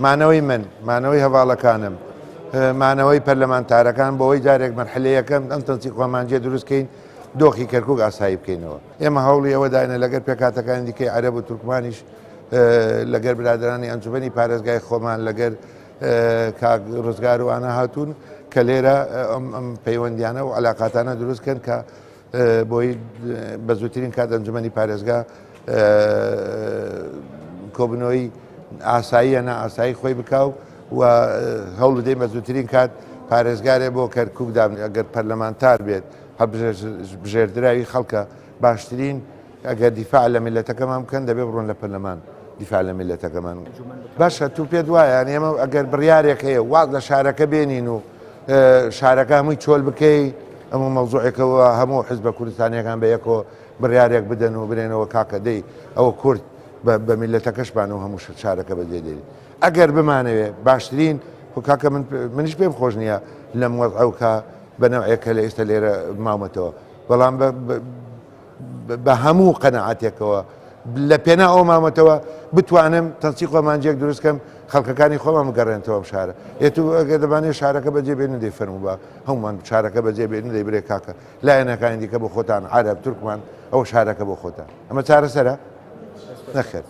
مانەوەی من مانەوەی هەواڵەکانم مانەوەی پەرلەمانتارەکان بۆەوەی جارێک مەرحلەیەکەم ئەم تەنسیق کۆمانجێ دروستکەین دۆخی کەرکووک ئاسایی بکەینەوە ئێمە هەوڵی ئەوە داینە لەگەر پێکاتەکانی دیکەی عەرەب و تورکمانیش لەگەر برادرانی ئەنجومەنی پارێزگای خۆمان لەگەر کاک ڕزگار و ئانە هاتوون کە لێرە ئەم پەیوەندیانە و عەلاقاتانە دروستکەن کە بۆی بە زووترین کات ئەنجومەنی پارێزگا کۆبنەوەی ئاساییە نائاسایی خۆی بکاو و هەوڵ دەین بە زووترین کات پارێزگارێ بۆ کەرکووک دابن ئەگەر پەرلەمانتار بێت هەڵبژێردراوی خەڵکە باشترین ئەگەر دیفاع لە میلەتەکەمان بکەن دەبێ بڕۆن لە پەرلەمان دیفاع لە میلەتەکەمان باشە تو پێت وایە ئێمە ئەگەر بڕیارێک هەیە واز لە شارەکە بێنین و شارەکە هەمووی چۆل بکەی ئەمە مەوزوعێکەوە هەموو حزبە کوردستانیەکان بە یەکەوە بڕیارێک بدەن و برێنەوە کاکە دەی ئەوە کورد بە میلەتەکەشمان و هەموو شارەکە بەجێدێری ئەگەر بمانەوێ باشترین کاکە منیش پێم خۆش نییە لەم وەزعەوکە بەنەوعێکە لە ئێستا لێرە ماومەتەوە بەڵام بە هەموو قەنەعاتێکەوە لە پێنا ئەو مامەتەوە بتوانم تەنسیق کۆمانجێک دروستکەم خەڵکەکانی خۆمان بگەڕێنەوە ئەم شارە ئێت ئەگەر دەبانێت شارەکە بەجێبێنن دەی فەرموو بە هەمومان شارەکە بەجێبێنن دەی برێ کاکە لایەنەکانی دیکە بۆ خۆتان عەرەب تورکمان ئەو شارەکە بۆ خۆتان ئەمە چارەسەرە نەخێر